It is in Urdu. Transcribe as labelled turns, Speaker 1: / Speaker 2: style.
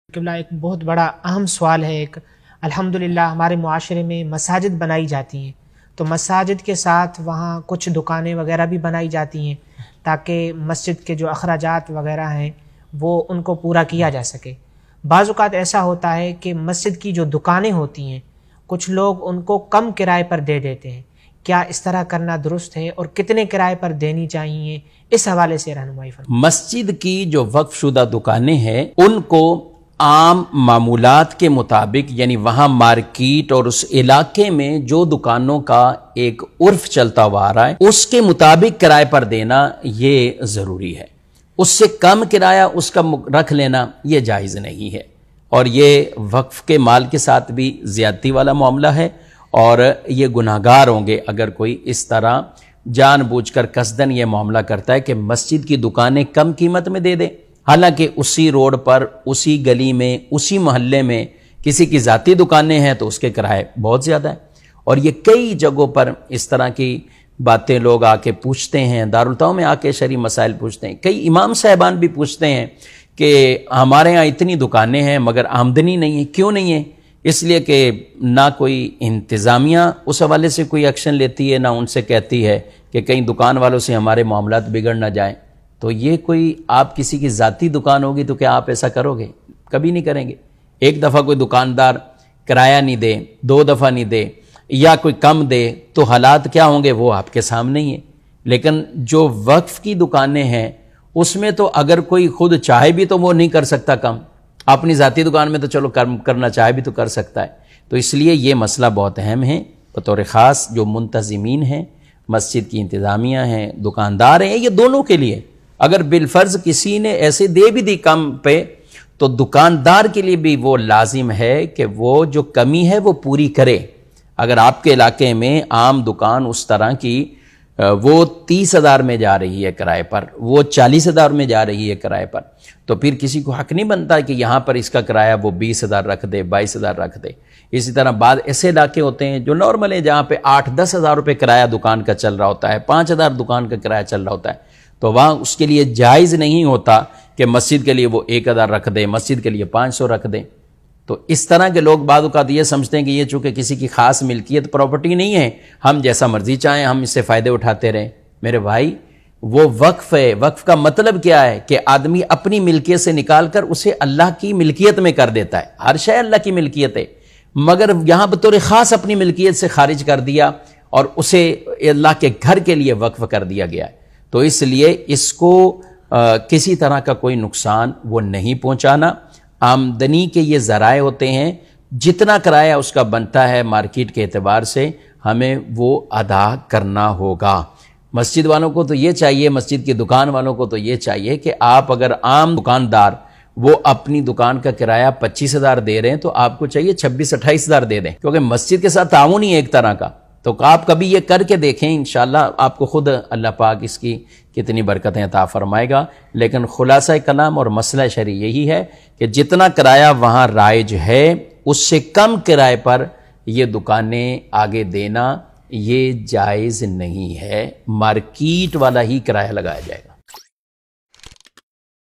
Speaker 1: قبلہ ایک بہت بڑا اہم سوال ہے۔ الحمدللہ ہمارے معاشرے میں مساجد بنائی جاتی ہیں، تو مساجد کے ساتھ وہاں کچھ دکانیں وغیرہ بھی بنائی جاتی ہیں تاکہ مسجد کے جو اخراجات وغیرہ ہیں وہ ان کو پورا کیا جا سکے۔ بعض اوقات ایسا ہوتا ہے کہ مسجد کی جو دکانیں ہوتی ہیں کچھ لوگ ان کو کم کرائے پر دے دیتے ہیں، کیا اس طرح کرنا درست ہے اور کتنے کرائے پر دینی چاہیے؟ اس حوالے سے رہنمائی فرمائیں۔
Speaker 2: مسجد کی جو وقف شدہ دکانیں ہیں ان کو عام معمولات کے مطابق، یعنی وہاں مارکیٹ اور اس علاقے میں جو دکانوں کا ایک عرف چلتا ہوا آ رہا ہے اس کے مطابق کرائے پر دینا یہ ضروری ہے۔ اس سے کم کرایہ اس کا رکھ لینا یہ جائز نہیں ہے، اور یہ وقف کے مال کے ساتھ بھی زیادتی والا معاملہ ہے، اور یہ گناہگار ہوں گے اگر کوئی اس طرح جان بوجھ کر قصدن یہ معاملہ کرتا ہے کہ مسجد کی دکانیں کم قیمت میں دے دے، حالانکہ اسی روڈ پر، اسی گلی میں، اسی محلے میں کسی کی ذاتی دکانیں ہیں تو اس کے کرائے بہت زیادہ ہیں۔ اور یہ کئی جگہوں پر اس طرح کی باتیں لوگ آ کے پوچھتے ہیں، دارالتعاون میں آ کے شرعی مسائل پوچھتے ہیں، کئی امام صاحبان بھی پوچھتے ہیں کہ ہمارے ہاں اتنی دکانیں ہیں مگر آمدنی نہیں ہے۔ کیوں نہیں ہے؟ اس لیے کہ نہ کوئی انتظامیہ اس حوالے سے کوئی ایکشن لیتی ہے، نہ ان سے کہتی ہے کہ کہیں دکان والوں سے ہمارے معاملات بگڑ نہ جائیں۔ تو یہ کوئی آپ کسی کی ذاتی دکان ہوگی تو کیا آپ ایسا کرو گے؟ کبھی نہیں کریں گے۔ ایک دفعہ کوئی دکاندار کرایہ نہیں دے، دو دفعہ نہیں دے، یا کوئی کم دے تو حالات کیا ہوں گے وہ آپ کے سامنے ہی ہیں۔ لیکن جو وقف کی دکانیں ہیں اس میں تو اگر کوئی خود چاہے بھی تو وہ نہیں کر سکتا کم، اپنی ذاتی دکان میں تو چلو کرنا چاہے بھی تو کر سکتا ہے۔ تو اس لیے یہ مسئلہ بہت اہم ہے۔ بطور خاص جو منتظمین ہیں، مسجد کی انتظامیہ ہیں، دکاندار ہیں، یہ دونوں کے لیے اگر بالفرض کسی نے ایسے دے بھی دی کم پہ تو دکاندار کے لیے بھی وہ لازم ہے کہ وہ جو کمی ہے وہ پوری کرے۔ اگر آپ کے علاقے میں عام دکان اس طرح کی وہ 30,000 میں جا رہی ہے کرائے پر، وہ 40,000 میں جا رہی ہے کرائے پر، تو پھر کسی کو حق نہیں بنتا کہ یہاں پر اس کا کرایہ وہ 20,000 رکھ دے، 22,000 رکھ دے۔ اسی طرح بعض ایسے علاقے ہوتے ہیں جو نارمل ہیں جہاں پہ 8-10 ہزار روپے کرایہ دکان کا چل رہا ہوتا ہے، 5,000 دکان کا کرایہ چل رہا ہوتا ہے، تو وہاں اس کے لیے جائز نہیں ہوتا کہ مسجد کے لیے وہ 1,000 رکھ دے، مسجد کے لیے 500 رکھ دے۔ تو اس طرح کے لوگ بعض اوقات یہ سمجھتے ہیں کہ یہ چونکہ کسی کی خاص ملکیت پراپرٹی نہیں ہے، ہم جیسا مرضی چاہیں ہم اس سے فائدے اٹھاتے رہیں۔ میرے بھائی وہ وقف ہے۔ وقف کا مطلب کیا ہے کہ آدمی اپنی ملکیت سے نکال کر اسے اللہ کی ملکیت میں کر دیتا ہے۔ ہر شے اللہ کی ملکیت ہے، مگر یہاں بطور خاص اپنی ملکیت سے خارج کر دیا اور اسے اللہ کے گھر کے لیے وقف کر دیا گیا ہے۔ تو اس لیے اس کو کسی طرح کا کوئی نقصان وہ نہیں پہنچانا۔ آمدنی کے یہ ذرائع ہوتے ہیں، جتنا کرایہ اس کا بنتا ہے مارکیٹ کے اعتبار سے ہمیں وہ ادا کرنا ہوگا۔ مسجد والوں کو تو یہ چاہیے، مسجد کی دکان والوں کو تو یہ چاہیے کہ آپ اگر عام دکاندار وہ اپنی دکان کا کرایہ 25,000 دے رہے ہیں تو آپ کو چاہیے 26-28,000 دے دیں، کیونکہ مسجد کے ساتھ تعاون ہی ایک طرح کا۔ تو آپ کبھی یہ کر کے دیکھیں، انشاءاللہ آپ کو خود اللہ پاک اس کی کتنی برکتیں عطا فرمائے گا۔ لیکن خلاصہ کلام اور مسئلہ شرعی یہی ہے کہ جتنا کرایہ وہاں رائج ہے اس سے کم کرائے پر یہ دکانیں آگے دینا یہ جائز نہیں ہے، مارکیٹ والا ہی کرایہ لگایا جائے گا۔